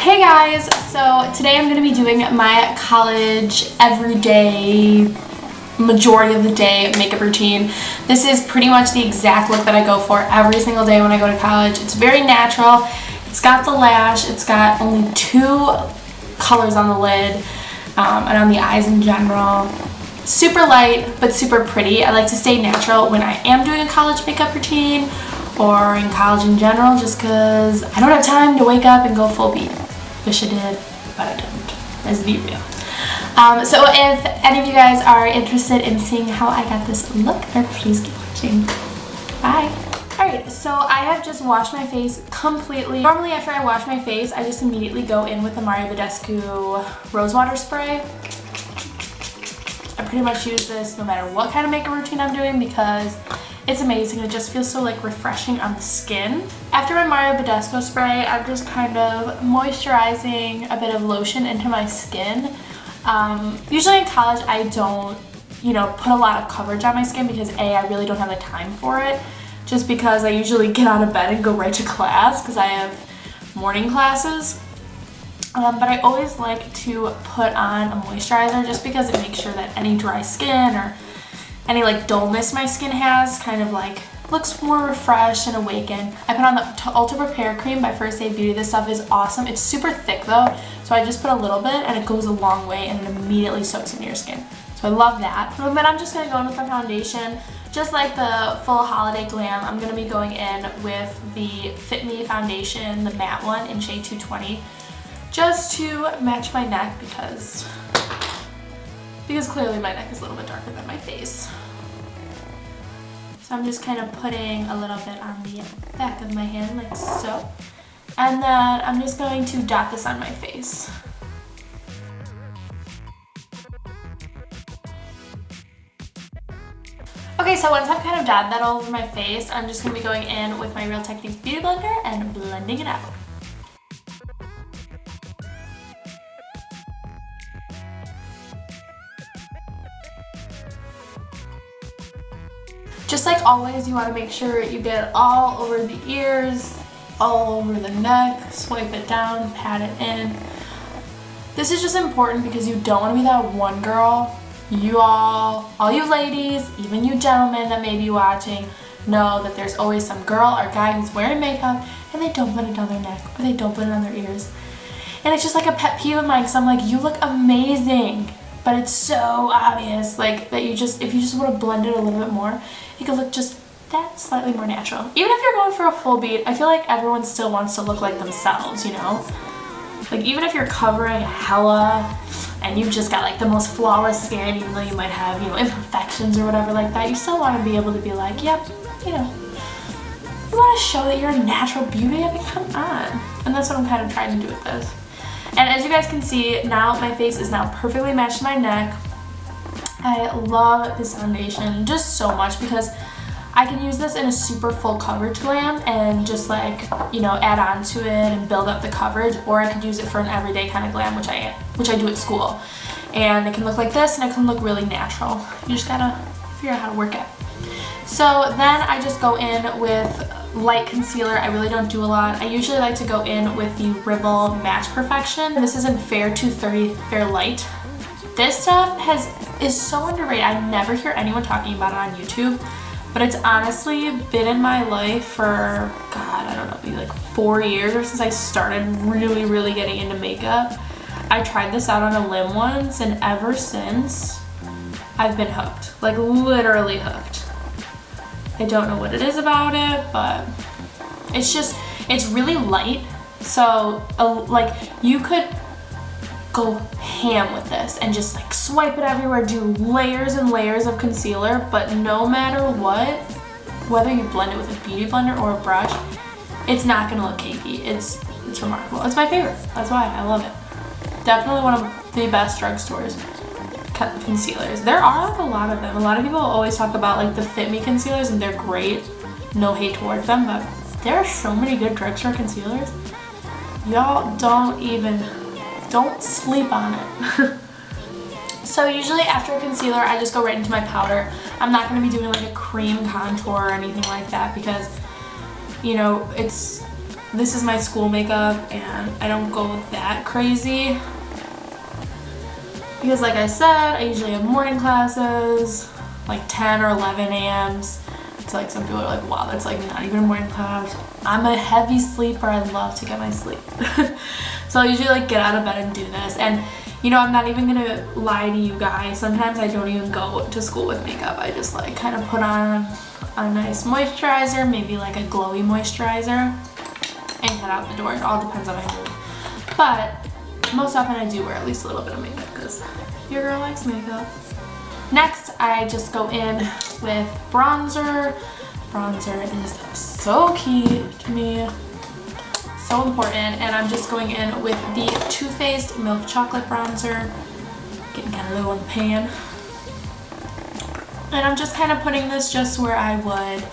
Hey guys, so today I'm going to be doing my college everyday, majority of the day makeup routine. This is pretty much the exact look that I go for every single day when I go to college. It's very natural. It's got the lash. It's got only 2 colors on the lid and on the eyes in general. Super light but super pretty. I like to stay natural when I am doing a college makeup routine or in college in general, just because I don't have time to wake up and go full beat. Wish I did, but I don't. Let's be real. So if any of you guys are interested in seeing how I got this look, then please keep watching. Bye. Alright, so I have just washed my face completely. Normally after I wash my face, I just immediately go in with the Mario Badescu Rose Water Spray. I pretty much use this no matter what kind of makeup routine I'm doing because it's amazing. It just feels so like refreshing on the skin. After my Mario Badescu spray, I'm just kind of moisturizing a bit of lotion into my skin. Usually in college I don't, put a lot of coverage on my skin because I really don't have the time for it. Just because I usually get out of bed and go right to class because I have morning classes. But I always like to put on a moisturizer just because it makes sure that any dry skin or any like dullness my skin has kind of like looks more refreshed and awakened. I put on the Ultra Repair Cream by First Aid Beauty. This stuff is awesome. It's super thick though, so I just put a little bit and it goes a long way and it immediately soaks into your skin. So I love that. And then I'm just going to go in with the foundation. Just like the full holiday glam, I'm going to be going in with the Fit Me foundation, the matte one in shade 220, just to match my neck because clearly my neck is a little bit darker than my face. So I'm just kind of putting a little bit on the back of my hand like so. And then I'm just going to dot this on my face. Okay, so once I've kind of dotted that all over my face, I'm just going to be going in with my Real Techniques Beauty Blender and blending it out. Just like always, you want to make sure you get it all over the ears, all over the neck, swipe it down, pat it in. This is just important because you don't want to be that one girl. All you ladies, even you gentlemen that may be watching, know that there's always some girl or guy who's wearing makeup and they don't put it on their neck or they don't put it on their ears. And it's just like a pet peeve of mine because I'm like, you look amazing, but it's so obvious like that if you just want to blend it a little bit more, it could look just that slightly more natural. Even if you're going for a full beat, I feel like everyone still wants to look like themselves, Like even if you're covering hella and you've just got like the most flawless skin, even though you might have, imperfections or whatever like that, you still want to be able to be like, yep, you want to show that you're a natural beauty. I mean, come on. And that's what I'm kind of trying to do with this. And as you guys can see, now my face is now perfectly matched to my neck. I love this foundation just so much because I can use this in a super full coverage glam and just like, add on to it and build up the coverage, or I could use it for an everyday kind of glam, which I do at school. And it can look like this and it can look really natural. You just gotta figure out how to work it. So then I just go in with light concealer. I really don't do a lot. I usually like to go in with the Ribble Match Perfection. This is in Fair 230 Fair Light. This stuff is so underrated. I never hear anyone talking about it on YouTube, but it's honestly been in my life for, God, I don't know, maybe like 4 years or since I started really, really getting into makeup. I tried this out on a limb once, and ever since, I've been hooked. Like, literally hooked. I don't know what it is about it, but it's really light. So, like, you could go ham with this and just like swipe it everywhere, do layers and layers of concealer, but no matter what, whether you blend it with a beauty blender or a brush, it's not gonna look cakey. It's remarkable. It's my favorite. That's why I love it. Definitely one of the best drugstores concealers. There are like a lot of them. A lot of people always talk about like the Fit Me concealers and they're great. No hate towards them, but there are so many good drugstore concealers. Y'all don't sleep on it. So usually after a concealer, I just go right into my powder. I'm not going to be doing like a cream contour or anything like that because, it's this is my school makeup and I don't go that crazy. Because like I said, I usually have morning classes, like 10 or 11 a.m.s. It's like some people are like, wow, that's like not even a morning class. I'm a heavy sleeper. I love to get my sleep. So I usually like get out of bed and do this. And you know, I'm not even gonna lie to you guys. Sometimes I don't even go to school with makeup. I just like kind of put on a nice moisturizer, maybe like a glowy moisturizer, and head out the door. It all depends on my mood. But most often I do wear at least a little bit of makeup because your girl likes makeup. Next, I just go in with bronzer. Bronzer is so key to me, so important, and I'm just going in with the Too Faced Milk Chocolate Bronzer. Getting kind of low on the pan. And I'm just kind of putting this just where I would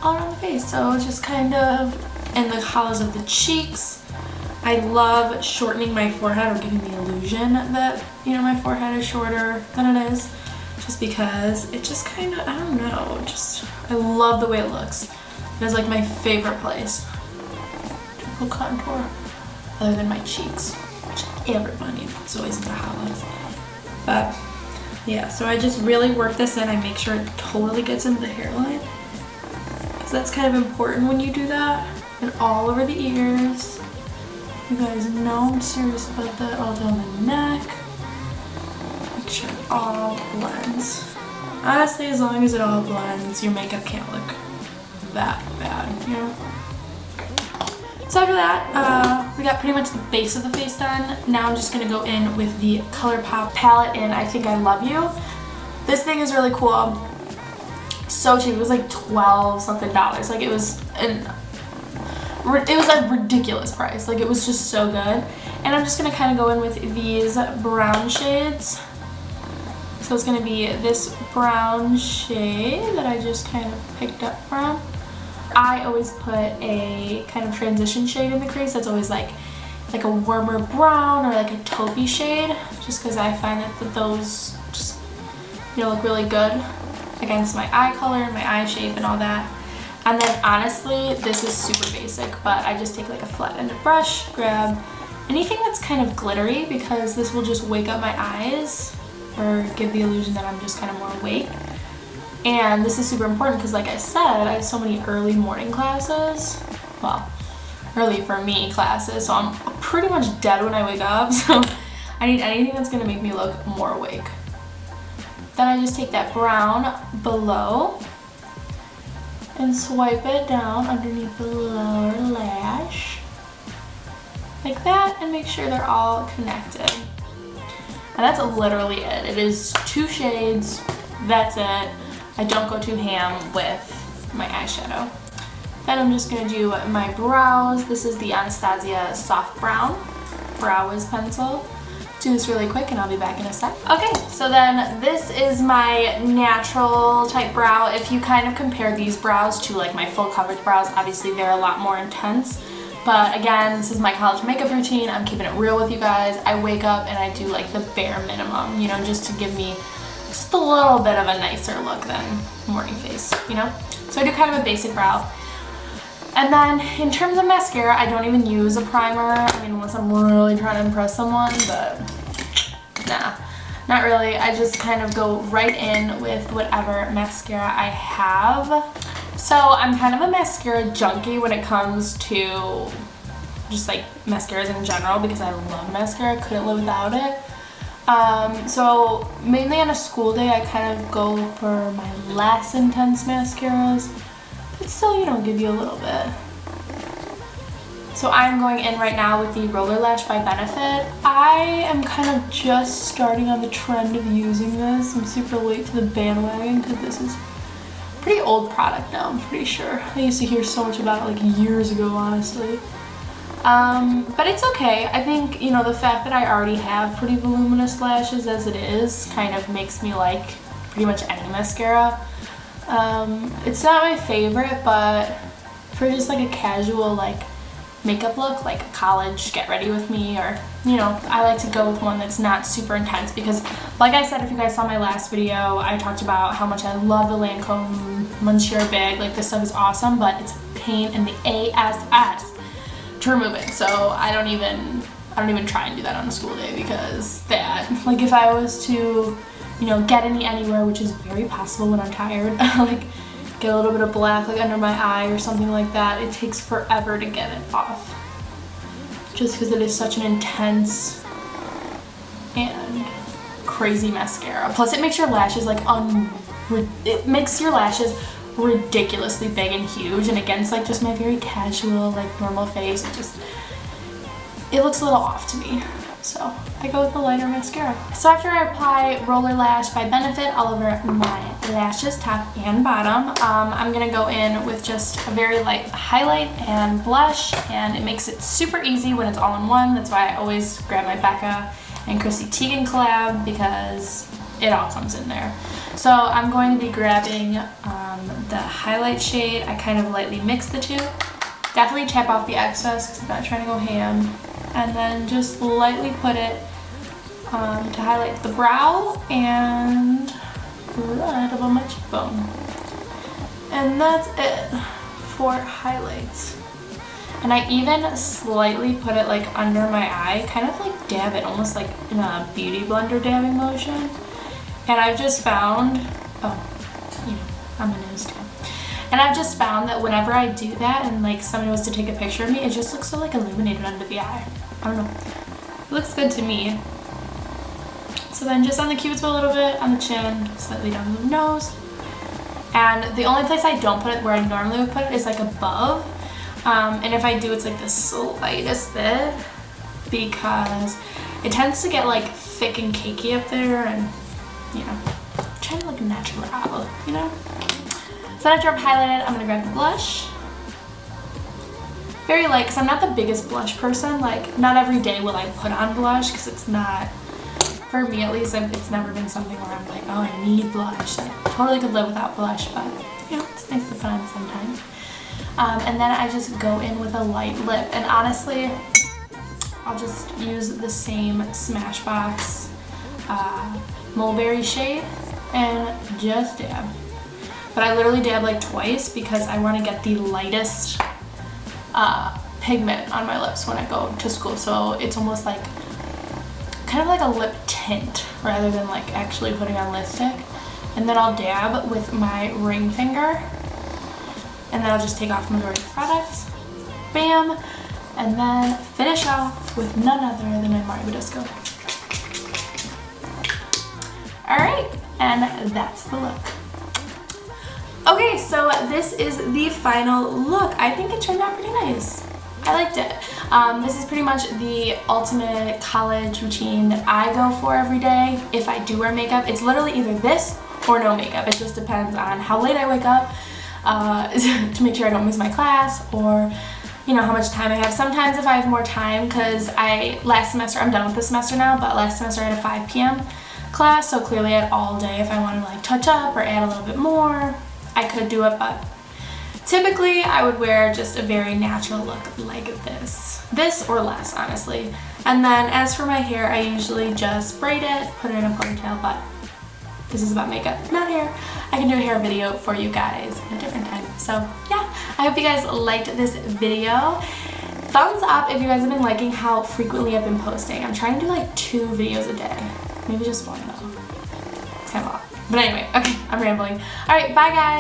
all around the face. So just kind of in the hollows of the cheeks. I love shortening my forehead or giving the illusion that, you know, my forehead is shorter than it is. Just because it just kind of, I don't know, just, I love the way it looks. It is like my favorite place to put contour other than my cheeks, which everybody is always in the hollows. But yeah, so I just really work this in. I make sure it totally gets into the hairline. Because that's kind of important when you do that. And all over the ears. You guys know I'm serious about that. All down the neck. Make sure it all blends. Honestly, as long as it all blends, your makeup can't look that bad, you know? So after that, we got pretty much the base of the face done. Now I'm just gonna go in with the ColourPop palette in I Think I Love You. This thing is really cool. So cheap. It was like $12 something. Like it was a ridiculous price. Like it was just so good. And I'm just gonna kind of go in with these brown shades. So it's gonna be this brown shade that I just kind of picked up from. I always put a kind of transition shade in the crease that's always like a warmer brown or like a taupey shade, just because I find that those just, you know, look really good against my eye color and my eye shape and all that. And then honestly, this is super basic, but I just take like a flat-ended brush, grab anything that's kind of glittery, because this will just wake up my eyes or give the illusion that I'm just kind of more awake. And this is super important because, like I said, I have so many early morning classes. Well, early for me classes, so I'm pretty much dead when I wake up, so I need anything that's going to make me look more awake. Then I just take that brown below and swipe it down underneath the lower lash. Like that, and make sure they're all connected. And that's literally it. It is 2 shades, that's it. I don't go too ham with my eyeshadow. Then I'm just gonna do my brows. This is the Anastasia Soft Brown Brow Wiz pencil. Do this really quick and I'll be back in a sec. Okay, so then this is my natural type brow. If you kind of compare these brows to like my full coverage brows, obviously they're a lot more intense. But again, this is my college makeup routine. I'm keeping it real with you guys. I wake up and I do like the bare minimum, you know, just to give me just a little bit of a nicer look than morning face, you know? So I do kind of a basic brow. And then in terms of mascara, I don't even use a primer. I mean, unless I'm really trying to impress someone, but nah, not really. I just kind of go right in with whatever mascara I have. So I'm kind of a mascara junkie when it comes to just like mascaras in general, because I love mascara, couldn't live without it. So mainly on a school day, I kind of go for my less intense mascaras, but still, you know, give you a little bit. So I'm going in right now with the Roller Lash by Benefit. I am kind of just starting on the trend of using this. I'm super late to the bandwagon because this is a pretty old product now, I'm pretty sure. I used to hear so much about it like years ago, honestly. But it's okay. I think, you know, the fact that I already have pretty voluminous lashes as it is kind of makes me like pretty much any mascara. It's not my favorite, but for just like a casual like makeup look, like a college get ready with me, or, you know, I like to go with one that's not super intense, because like I said, if you guys saw my last video, I talked about how much I love the Lancome Monsieur Big. Like, this stuff is awesome, but it's a pain in the ass to remove it. So I don't even try and do that on a school day, because that, like, if I was to, you know, get any anywhere, which is very possible when I'm tired, like get a little bit of black like under my eye or something like that, it takes forever to get it off, just because it is such an intense and crazy mascara. Plus it makes your lashes like it makes your lashes ridiculously big and huge, and against like just my very casual like normal face, it looks a little off to me. So I go with the lighter mascara. So after I apply Roller Lash by Benefit all over my lashes, top and bottom, I'm gonna go in with just a very light highlight and blush, and it makes it super easy when it's all in one. That's why I always grab my Becca and Chrissy Teigen collab, because it all comes in there. So I'm going to be grabbing the highlight shade. I kind of lightly mix the two. Definitely tap off the excess because I'm not trying to go ham. And then just lightly put it to highlight the brow and right above my cheekbone. And that's it for highlights. And I even slightly put it like under my eye, kind of like dab it, almost like in a beauty blender dabbing motion. And I've just found, I'm a nose too. And I've just found that whenever I do that and like somebody was to take a picture of me, it just looks so like illuminated under the eye. I don't know. It looks good to me. So then just on the cupid's bow a little bit, on the chin, slightly down the nose. And the only place I don't put it where I normally would put it is like above. And if I do, it's like the slightest bit, because it tends to get like thick and cakey up there, and you know, I'm trying to look natural, you know? So after I've highlighted, I'm gonna grab the blush. Very light, because I'm not the biggest blush person. Like, not every day will I put on blush, because it's not, for me at least, it's never been something where I'm like, oh, I need blush. I totally could live without blush, but you know, it's nice to put on sometimes. And then I just go in with a light lip, and honestly, I'll just use the same Smashbox Mulberry shade and just dab. But I literally dab like twice because I want to get the lightest pigment on my lips when I go to school. So it's almost like, kind of like a lip tint rather than like actually putting on lipstick. And then I'll dab with my ring finger. And then I'll just take off majority of the products. Bam! And then finish off with none other than my Mario Badescu. Alright, and that's the look. Okay, so this is the final look. I think it turned out pretty nice. I liked it. This is pretty much the ultimate college routine that I go for every day. If I do wear makeup, it's literally either this or no makeup. It just depends on how late I wake up to make sure I don't miss my class, or you know, how much time I have. Sometimes if I have more time, because last semester, I'm done with this semester now, but last semester I had a 5 p.m. class, so clearly I had all day. If I wanted to like touch up or add a little bit more, I could do it, but typically I would wear just a very natural look like this or less, honestly. And then as for my hair, I usually just braid it, put it in a ponytail, but this is about makeup, not hair. I can do a hair video for you guys at a different time. So yeah, I hope you guys liked this video. Thumbs up if you guys have been liking how frequently I've been posting. I'm trying to do like 2 videos a day, maybe just 1 though. It's kind of a lot. But anyway, okay, I'm rambling. All right, bye guys.